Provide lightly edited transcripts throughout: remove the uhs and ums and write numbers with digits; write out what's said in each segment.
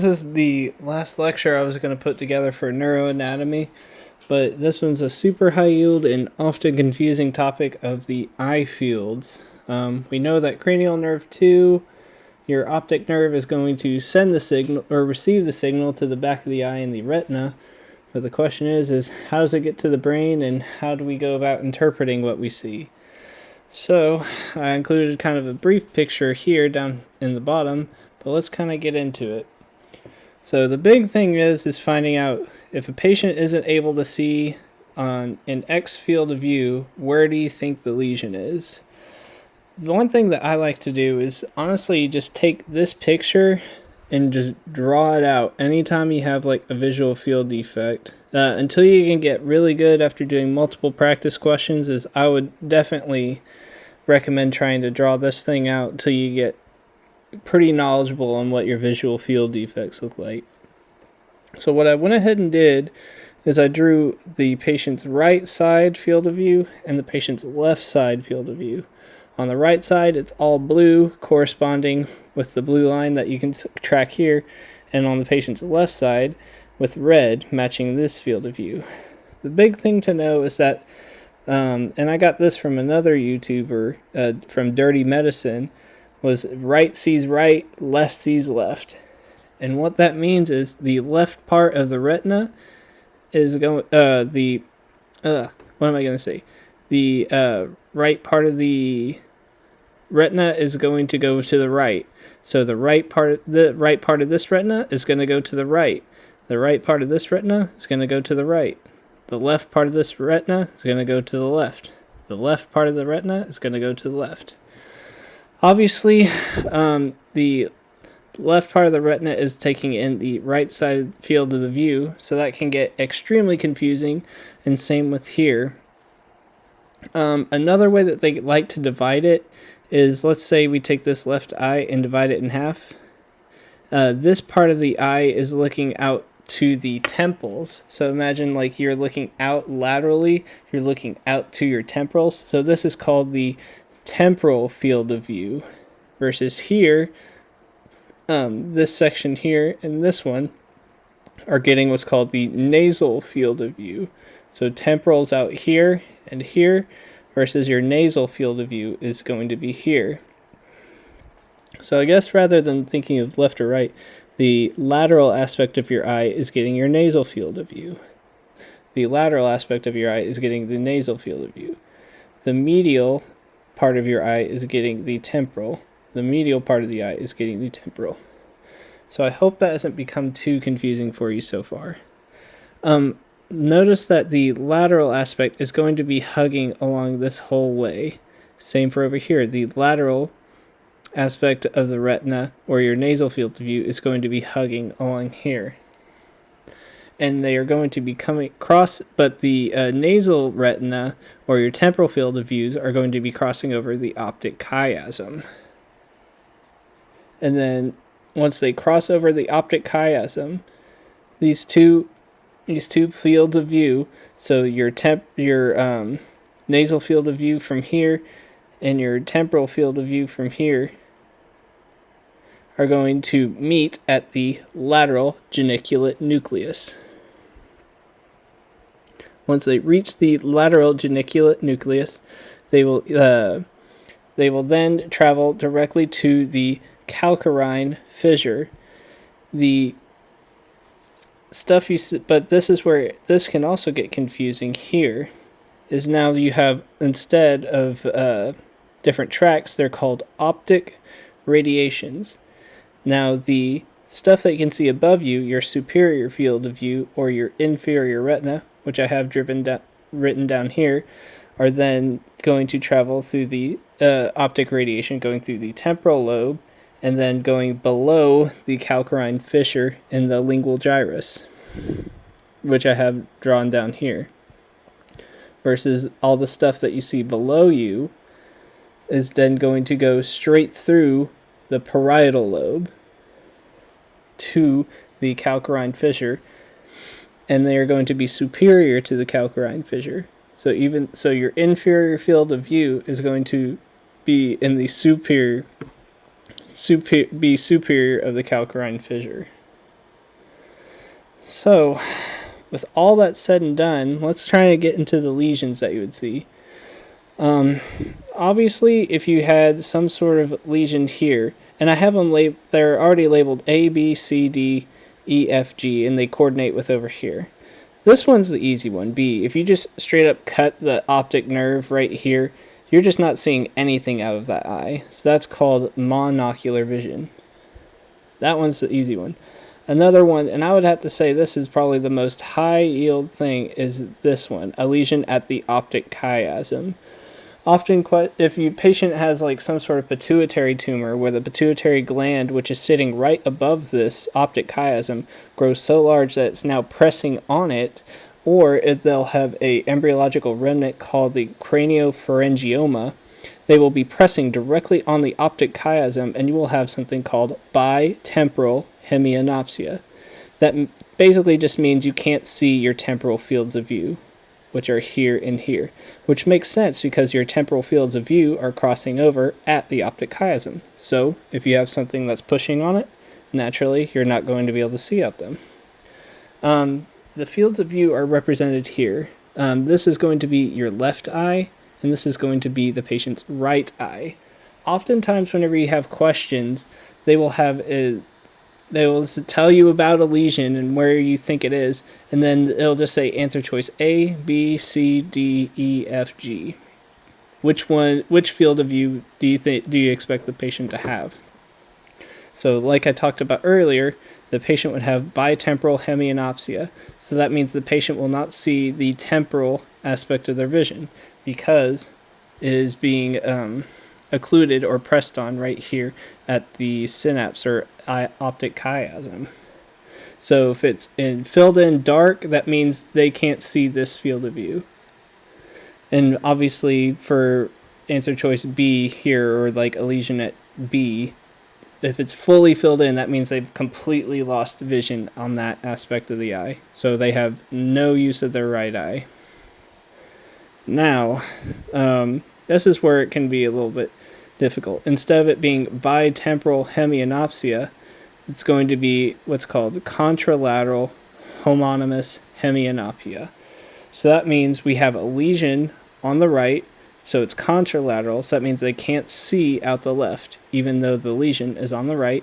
This is the last lecture I was going to put together for neuroanatomy, but this one's a super high yield and often confusing topic of the eye fields. We know that cranial nerve 2, your optic nerve, is going to send the signal or receive the signal to the back of the eye and the retina. But the question is how does it get to the brain, and how do we go about interpreting what we see? So I included kind of a brief picture here down in the bottom, but let's kind of get into it. So the big thing is finding out if a patient isn't able to see on an X field of view, where do you think the lesion is? The one thing that I like to do is honestly just take this picture and just draw it out anytime you have like a visual field defect. Until you can get really good after doing multiple practice questions, is I would definitely recommend trying to draw this thing out until you get pretty knowledgeable on what your visual field defects look like. So what I went ahead and did is I drew the patient's right side field of view and the patient's left side field of view. On the right side, it's all blue, corresponding with the blue line that you can track here, and on the patient's left side with red, matching this field of view. The big thing to know is that, and I got this from another YouTuber, from Dirty Medicine, was right sees right, left sees left. And what that means is the left part of the retina is going, what am I going to say? The right part of the retina is going to go to the right. So the right part of this retina is going to go to the right. The right part of this retina is going to go to the right. The left part of this retina is going to go to the left. The left part of the retina is going to go to the left. Obviously, the left part of the retina is taking in the right side field of the view, so that can get extremely confusing, and same with here. Another way that they like to divide it is, let's say we take this left eye and divide it in half. This part of the eye is looking out to the temples. So imagine like you're looking out laterally, you're looking out to your temporals. So this is called the temporal field of view, versus here, this section here and this one are getting what's called the nasal field of view. So temporal's out here and here, versus your nasal field of view is going to be here. So I guess rather than thinking of left or right, the lateral aspect of your eye is getting your nasal field of view. The lateral aspect of your eye is getting the nasal field of view. The medial part of your eye is getting the temporal. The medial part of the eye is getting the temporal. So I hope that hasn't become too confusing for you so far. Notice that the lateral aspect is going to be hugging along this whole way. Same for over here. The lateral aspect of the retina, or your nasal field of view, is going to be hugging along here. And they are going to be coming across, but the nasal retina, or your temporal field of views, are going to be crossing over the optic chiasm. And then once they cross over the optic chiasm, these two fields of view, so your nasal field of view from here and your temporal field of view from here, are going to meet at the lateral geniculate nucleus. Once they reach the lateral geniculate nucleus, they will then travel directly to the calcarine fissure. The stuff you see, but this is where this can also get confusing here, is now you have, instead of different tracts, they're called optic radiations. Now the stuff that you can see above you, your superior field of view or your inferior retina, which I have written down here, are then going to travel through the optic radiation, going through the temporal lobe, and then going below the calcarine fissure in the lingual gyrus, which I have drawn down here. Versus all the stuff that you see below you is then going to go straight through the parietal lobe to the calcarine fissure, and they are going to be superior to the calcarine fissure. So your inferior field of view is going to be in the superior of the calcarine fissure. So, with all that said and done, let's try to get into the lesions that you would see. Obviously, if you had some sort of lesion here, and I have them they're already labeled A, B, C, D, E, F, G, and they coordinate with over here. This one's the easy one, B. If you just straight up cut the optic nerve right here, you're just not seeing anything out of that eye. So that's called monocular vision. That one's the easy one. Another one, and I would have to say this is probably the most high yield thing, is this one, a lesion at the optic chiasm. Often, if your patient has like some sort of pituitary tumor where the pituitary gland, which is sitting right above this optic chiasm, grows so large that it's now pressing on it, or they'll have a embryological remnant called the craniopharyngioma, they will be pressing directly on the optic chiasm, and you will have something called bitemporal hemianopsia. That basically just means you can't see your temporal fields of view, which are here and here, which makes sense because your temporal fields of view are crossing over at the optic chiasm. So if you have something that's pushing on it, naturally you're not going to be able to see out them. The fields of view are represented here. This is going to be your left eye, and this is going to be the patient's right eye. Oftentimes whenever you have questions, they will tell you about a lesion and where you think it is, and then it'll just say answer choice A, B, C, D, E, F, G. Which field of view do you expect the patient to have? So like I talked about earlier, the patient would have bitemporal hemianopsia. So that means the patient will not see the temporal aspect of their vision because it is being occluded or pressed on right here at the synapse or optic chiasm. So if it's filled in dark, that means they can't see this field of view. And obviously for answer choice B here, or like a lesion at B, if it's fully filled in, that means they've completely lost vision on that aspect of the eye. So they have no use of their right eye. Now, this is where it can be a little bit difficult. Instead of it being bitemporal hemianopsia, it's going to be what's called contralateral homonymous hemianopia. So that means we have a lesion on the right, so it's contralateral, so that means they can't see out the left, even though the lesion is on the right.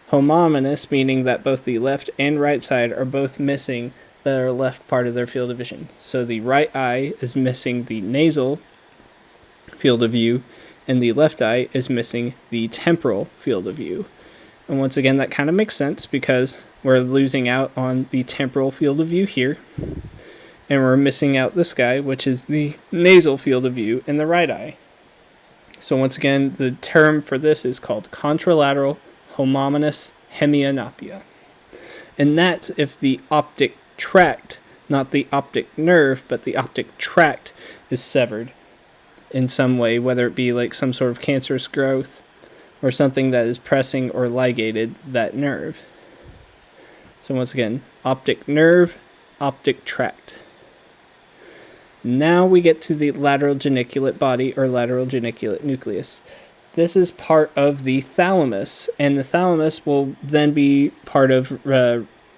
Homonymous, meaning that both the left and right side are both missing the left part of their field of vision. So the right eye is missing the nasal field of view, and the left eye is missing the temporal field of view. And once again, that kind of makes sense because we're losing out on the temporal field of view here, and we're missing out this guy, which is the nasal field of view in the right eye. So once again, the term for this is called contralateral homonymous hemianopia. And that's if the optic tract, not the optic nerve, but the optic tract is severed in some way, whether it be like some sort of cancerous growth or something that is pressing or ligated that nerve. So once again, optic nerve, optic tract. Now we get to the lateral geniculate body or lateral geniculate nucleus. This is part of the thalamus, and the thalamus will then be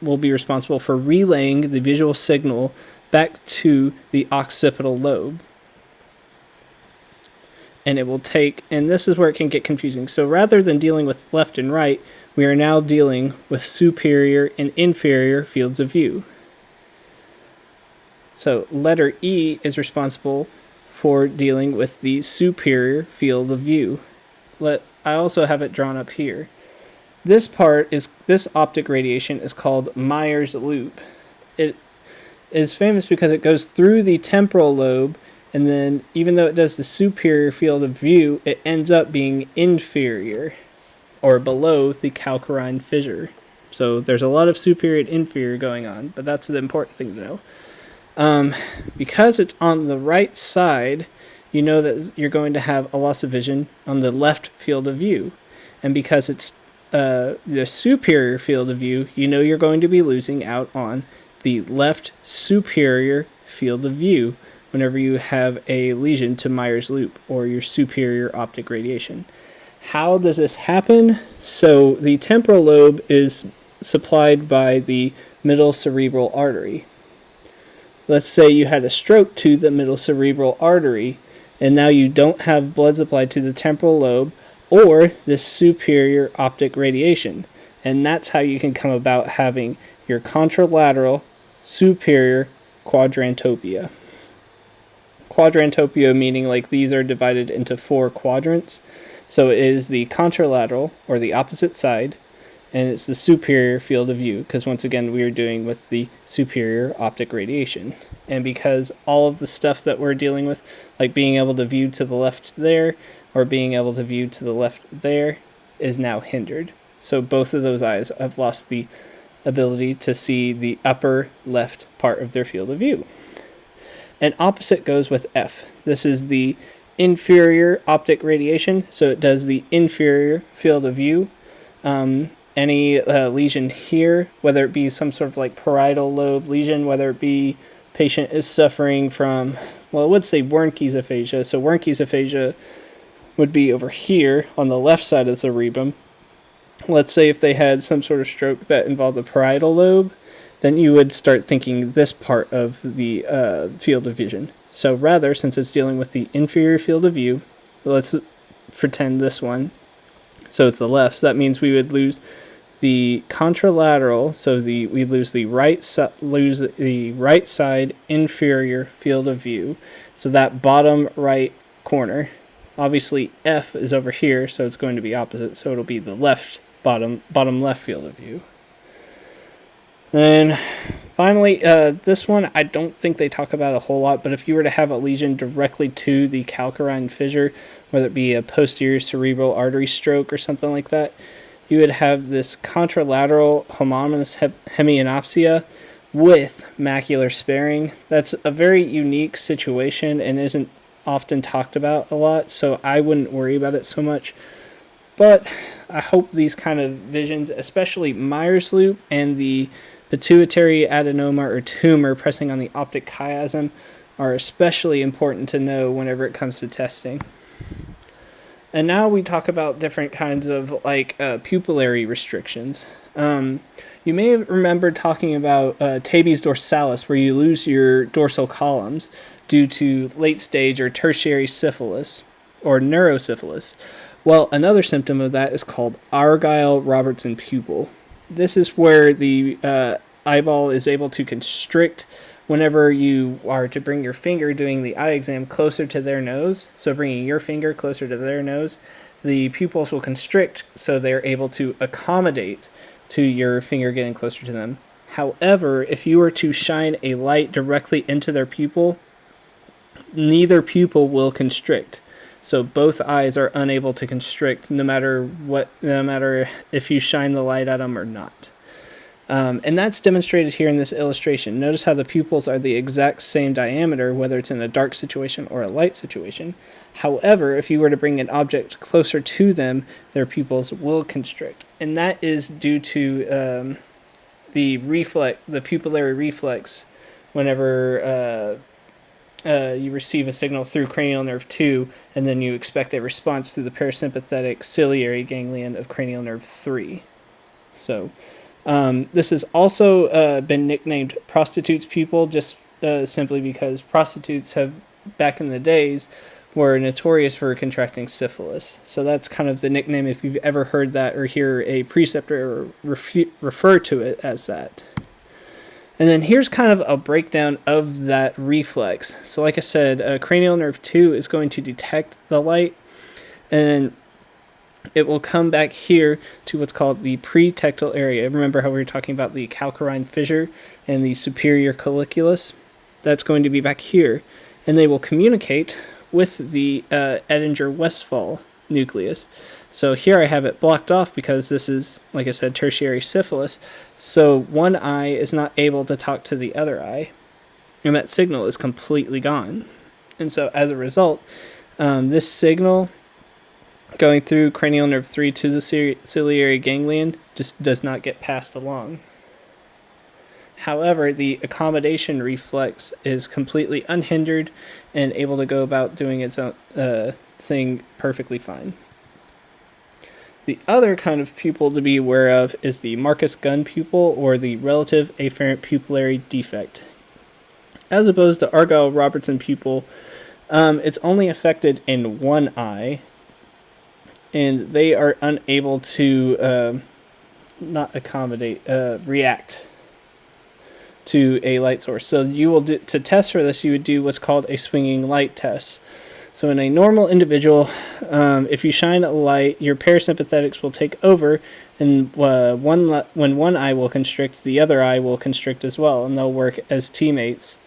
will be responsible for relaying the visual signal back to the occipital lobe. And it will and this is where it can get confusing. So rather than dealing with left and right, we are now dealing with superior and inferior fields of view. So letter E is responsible for dealing with the superior field of view. I also have it drawn up here. This optic radiation is called Meyers loop. It is famous because it goes through the temporal lobe, and then even though it does the superior field of view, it ends up being inferior or below the calcarine fissure. So there's a lot of superior and inferior going on, but that's the important thing to know. Because it's on the right side, you know that you're going to have a loss of vision on the left field of view. And because it's the superior field of view, you know you're going to be losing out on the left superior field of view whenever you have a lesion to Meyers loop or your superior optic radiation. How does this happen? So the temporal lobe is supplied by the middle cerebral artery. Let's say you had a stroke to the middle cerebral artery, and now you don't have blood supply to the temporal lobe or this superior optic radiation. And that's how you can come about having your contralateral superior quadrantopia. Quadrantopia meaning like these are divided into 4 quadrants. So it is the contralateral, or the opposite side, and it's the superior field of view, because once again we are doing with the superior optic radiation. And because all of the stuff that we're dealing with, like being able to view to the left there, or being able to view to the left there, is now hindered. So both of those eyes have lost the ability to see the upper left part of their field of view. And opposite goes with F. This is the inferior optic radiation, so it does the inferior field of view. Any lesion here, whether it be some sort of like parietal lobe lesion, whether it be patient is suffering from, well, I would say Wernicke's aphasia. So Wernicke's aphasia would be over here on the left side of the cerebrum. Let's say if they had some sort of stroke that involved the parietal lobe, then you would start thinking this part of the field of vision. So rather, since it's dealing with the inferior field of view, let's pretend this one. So it's the left. So that means we would lose the contralateral. So we lose the right side inferior field of view. So that bottom right corner. Obviously, F is over here, so it's going to be opposite. So it'll be the left bottom left field of view. And finally, this one I don't think they talk about a whole lot, but if you were to have a lesion directly to the calcarine fissure, whether it be a posterior cerebral artery stroke or something like that, you would have this contralateral homonymous hemianopsia with macular sparing. That's a very unique situation and isn't often talked about a lot, so I wouldn't worry about it so much. But I hope these kind of visions, especially Meyers loop and the pituitary adenoma or tumor pressing on the optic chiasm, are especially important to know whenever it comes to testing. And now we talk about different kinds of like pupillary restrictions. You may remember talking about tabes dorsalis, where you lose your dorsal columns due to late stage or tertiary syphilis or neurosyphilis. Well, another symptom of that is called Argyll-Robertson pupil. This is where the eyeball is able to constrict whenever you are to bring your finger doing the eye exam closer to their nose. So bringing your finger closer to their nose, the pupils will constrict so they're able to accommodate to your finger getting closer to them. However, if you were to shine a light directly into their pupil, neither pupil will constrict. So both eyes are unable to constrict no matter if you shine the light at them or not. And that's demonstrated here in this illustration. Notice how the pupils are the exact same diameter, whether it's in a dark situation or a light situation. However, if you were to bring an object closer to them, their pupils will constrict. And that is due to the pupillary reflex whenever you receive a signal through cranial nerve 2, and then you expect a response through the parasympathetic ciliary ganglion of cranial nerve 3. So this has also been nicknamed prostitute's pupil, just simply because prostitutes have, back in the days, were notorious for contracting syphilis. So that's kind of the nickname if you've ever heard that or hear a preceptor refer to it as that. And then here's kind of a breakdown of that reflex. So like I said, cranial nerve 2 is going to detect the light, and it will come back here to what's called the pretectal area. Remember how we were talking about the calcarine fissure and the superior colliculus? That's going to be back here. And they will communicate with the Edinger-Westphal nucleus. So here I have it blocked off because this is, like I said, tertiary syphilis. So one eye is not able to talk to the other eye, and that signal is completely gone. And so as a result, this signal going through cranial nerve 3 to the ciliary ganglion just does not get passed along. However, the accommodation reflex is completely unhindered and able to go about doing its own thing perfectly fine. The other kind of pupil to be aware of is the Marcus Gunn pupil, or the relative afferent pupillary defect. As opposed to Argyll-Robertson pupil, it's only affected in one eye, and they are unable to react to a light source. So you will to test for this, you would do what's called a swinging light test. So in a normal individual, if you shine a light, your parasympathetics will take over, and when one eye will constrict, the other eye will constrict as well, and they'll work as teammates,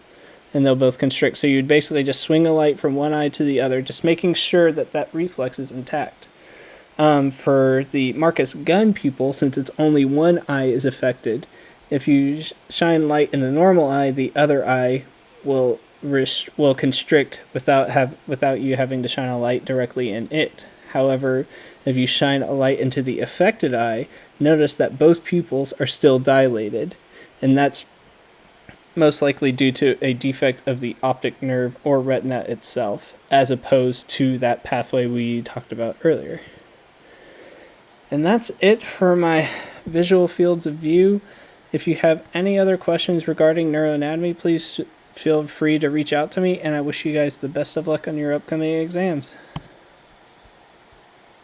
and they'll both constrict. So you'd basically just swing a light from one eye to the other, just making sure that that reflex is intact. For the Marcus Gunn pupil, since it's only one eye is affected, if you shine light in the normal eye, the other eye will constrict without you having to shine a light directly in it. However, if you shine a light into the affected eye, notice that both pupils are still dilated, and that's most likely due to a defect of the optic nerve or retina itself, as opposed to that pathway we talked about earlier. And that's it for my visual fields of view. If you have any other questions regarding neuroanatomy, please feel free to reach out to me, and I wish you guys the best of luck on your upcoming exams.